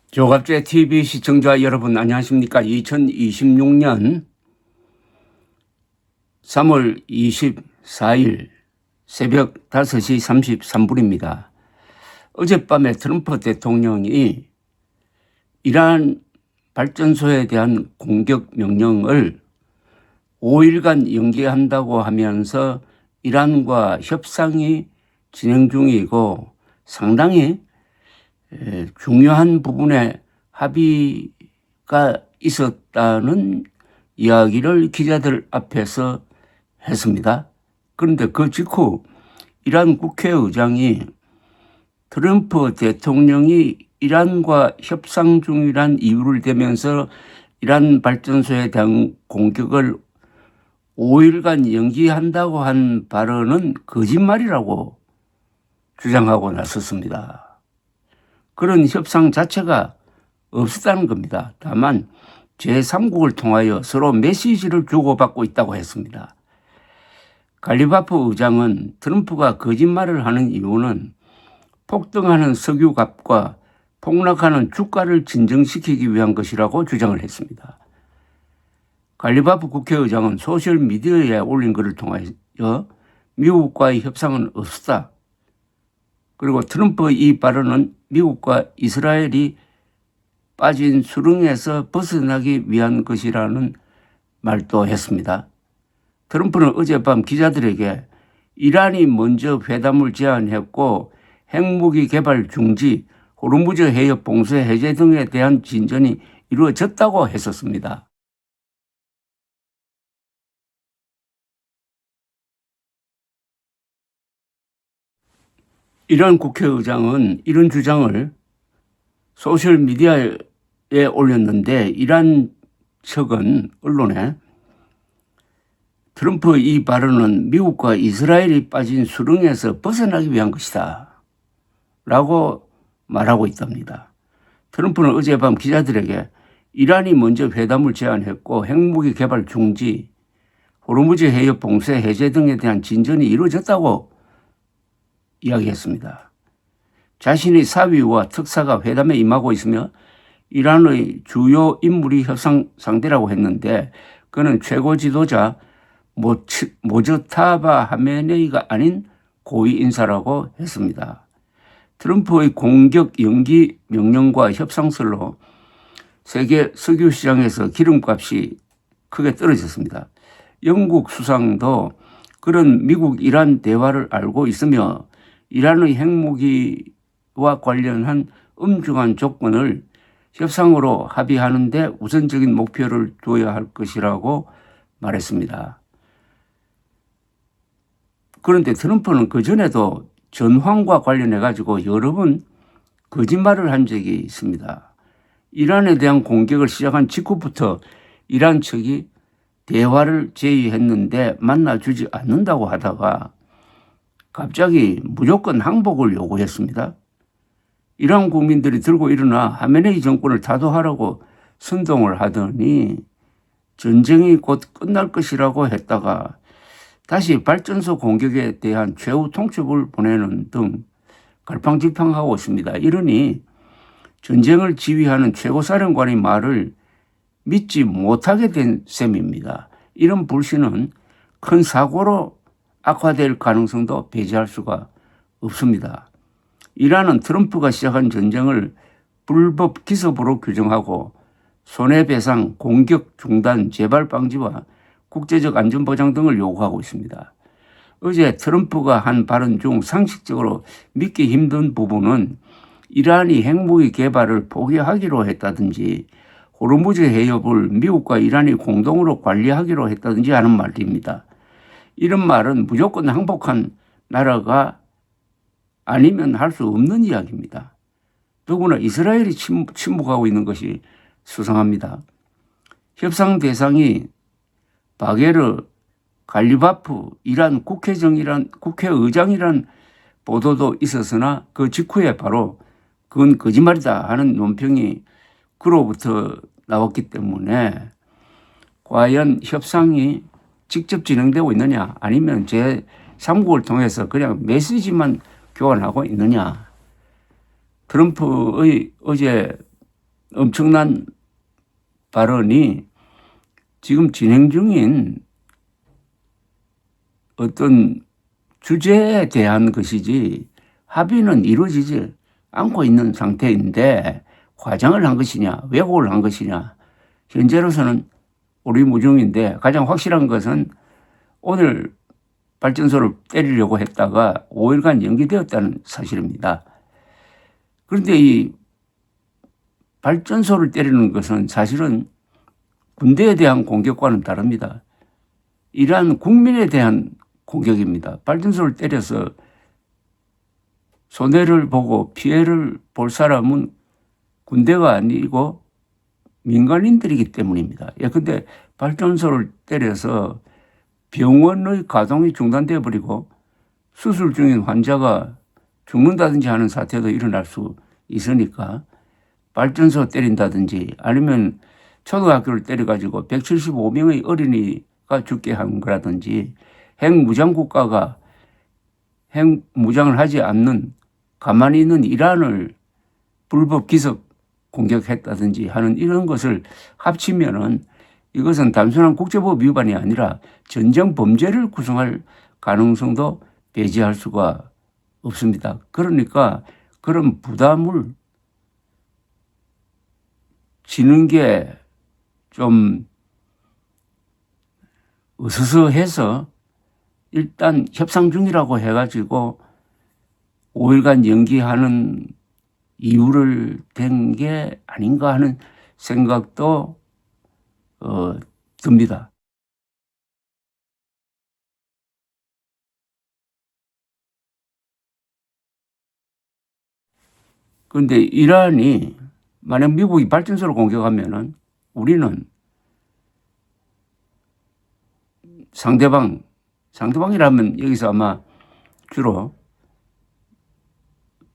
조갑제 TV 시청자 여러분 안녕하십니까? 2026년 3월 24일 새벽 5시 33분입니다. 어젯밤에 트럼프 대통령이 이란 발전소에 대한 공격 명령을 5일간 연기한다고 하면서 이란과 협상이 진행 중이고 상당히 중요한 부분에 합의가 있었다는 이야기를 기자들 앞에서 했습니다. 그런데 그 직후 이란 국회의장이 트럼프 대통령이 이란과 협상 중이란 이유를 대면서 이란 발전소에 대한 공격을 5일간 연기한다고 한 발언은 거짓말이라고 주장하고 나섰습니다. 그런 협상 자체가 없었다는 겁니다. 다만 제3국을 통하여 서로 메시지를 주고받고 있다고 했습니다. 갈리바프 의장은 트럼프가 거짓말을 하는 이유는 폭등하는 석유값과 폭락하는 주가를 진정시키기 위한 것이라고 주장을 했습니다. 갈리바프 국회의장은 소셜미디어에 올린 글을 통하여 미국과의 협상은 없었다. 그리고 트럼프 이 발언은 미국과 이스라엘이 빠진 수렁에서 벗어나기 위한 것이라는 말도 했습니다. 트럼프는 어젯밤 기자들에게 이란이 먼저 회담을 제안했고 핵무기 개발 중지, 호르무즈 해협 봉쇄 해제 등에 대한 진전이 이루어졌다고 했었습니다. 이란 국회의장은 이런 주장을 소셜미디어에 올렸는데 이란 측은 언론에 트럼프 이 발언은 미국과 이스라엘이 빠진 수렁에서 벗어나기 위한 것이다 라고 말하고 있답니다. 트럼프는 어젯밤 기자들에게 이란이 먼저 회담을 제안했고 핵무기 개발 중지, 호르무즈 해협 봉쇄 해제 등에 대한 진전이 이루어졌다고 이야기했습니다. 자신의 사위와 특사가 회담에 임하고 있으며 이란의 주요 인물이 협상 상대라고 했는데 그는 최고 지도자 모저타바 하메네이가 아닌 고위 인사라고 했습니다. 트럼프의 공격 연기 명령과 협상설로 세계 석유 시장에서 기름값이 크게 떨어졌습니다. 영국 수상도 그런 미국-이란 대화를 알고 있으며 이란의 핵무기와 관련한 엄중한 조건을 협상으로 합의하는 데 우선적인 목표를 두어야 할 것이라고 말했습니다. 그런데 트럼프는 그전에도 전황과 관련해 가지고 여러 번 거짓말을 한 적이 있습니다. 이란에 대한 공격을 시작한 직후부터 이란 측이 대화를 제의했는데 만나주지 않는다고 하다가 갑자기 무조건 항복을 요구했습니다. 이란 국민들이 들고 일어나 하메네이 정권을 타도하라고 선동을 하더니 전쟁이 곧 끝날 것이라고 했다가 다시 발전소 공격에 대한 최후 통첩을 보내는 등 갈팡질팡하고 있습니다. 이러니 전쟁을 지휘하는 최고사령관의 말을 믿지 못하게 된 셈입니다. 이런 불신은 큰 사고로 악화될 가능성도 배제할 수가 없습니다. 이란은 트럼프가 시작한 전쟁을 불법 기습으로 규정하고 손해배상, 공격 중단, 재발 방지와 국제적 안전보장 등을 요구하고 있습니다. 어제 트럼프가 한 발언 중 상식적으로 믿기 힘든 부분은 이란이 핵무기 개발을 포기하기로 했다든지 호르무즈 해협을 미국과 이란이 공동으로 관리하기로 했다든지 하는 말입니다. 이런 말은 무조건 항복한 나라가 아니면 할 수 없는 이야기입니다. 더구나 이스라엘이 침묵하고 있는 것이 수상합니다. 협상 대상이 바게르, 갈리바프, 이란 국회의장이란 보도도 있었으나 그 직후에 바로 그건 거짓말이다 하는 논평이 그로부터 나왔기 때문에 과연 협상이 직접 진행되고 있느냐 아니면 제3국을 통해서 그냥 메시지만 교환하고 있느냐. 트럼프의 어제 엄청난 발언이 지금 진행 중인 어떤 주제에 대한 것이지 합의는 이루어지지 않고 있는 상태인데 과장을 한 것이냐 왜곡을 한 것이냐 현재로서는 오리무중인데 가장 확실한 것은 오늘 발전소를 때리려고 했다가 5일간 연기되었다는 사실입니다. 그런데 이 발전소를 때리는 것은 사실은 군대에 대한 공격과는 다릅니다. 이러한 국민에 대한 공격입니다. 발전소를 때려서 손해를 보고 피해를 볼 사람은 군대가 아니고 민간인들이기 때문입니다. 예컨대 발전소를 때려서 병원의 가동이 중단되어 버리고 수술 중인 환자가 죽는다든지 하는 사태도 일어날 수 있으니까 발전소 때린다든지 아니면 초등학교를 때려가지고 175명의 어린이가 죽게 한 거라든지 핵무장국가가 핵무장을 하지 않는 가만히 있는 이란을 불법 기습 공격했다든지 하는 이런 것을 합치면은 이것은 단순한 국제법 위반이 아니라 전쟁 범죄를 구성할 가능성도 배제할 수가 없습니다. 그러니까 그런 부담을 지는 게 좀 으스스해서 일단 협상 중이라고 해가지고 5일간 연기하는 이유를 댄 게 아닌가 하는 생각도 듭니다. 그런데 이란이 만약 미국이 발전소를 공격하면은 우리는 상대방이라면 여기서 아마 주로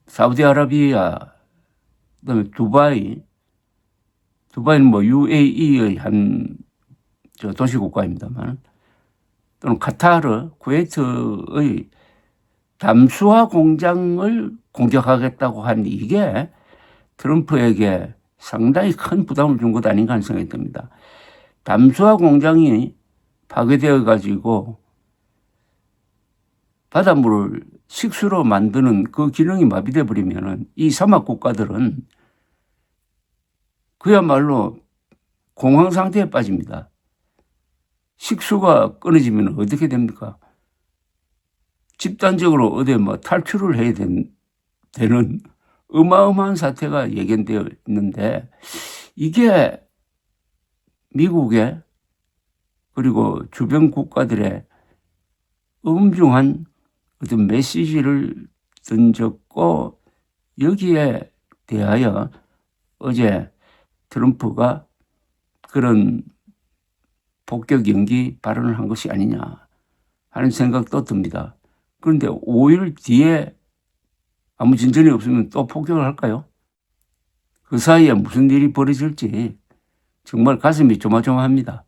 사우디아라비아, 그다음에 두바이는 뭐 UAE의 한 도시 국가입니다만 또는 카타르, 쿠웨이트의 담수화 공장을 공격하겠다고 한 이게 트럼프에게 상당히 큰 부담을 준 것 아닌가 하는 생각이 듭니다. 담수화 공장이 파괴되어 가지고 바닷물을 식수로 만드는 그 기능이 마비돼 버리면은 이 사막 국가들은 그야말로 공황 상태에 빠집니다. 식수가 끊어지면 어떻게 됩니까? 집단적으로 어디 뭐 탈출을 해야 되는 어마어마한 사태가 예견되어 있는데 이게 미국의 그리고 주변 국가들의 엄중한 어떤 메시지를 던졌고 여기에 대하여 어제 트럼프가 그런 폭격 연기 발언을 한 것이 아니냐 하는 생각도 듭니다. 그런데 5일 뒤에 아무 진전이 없으면 또 폭격을 할까요? 그 사이에 무슨 일이 벌어질지 정말 가슴이 조마조마합니다.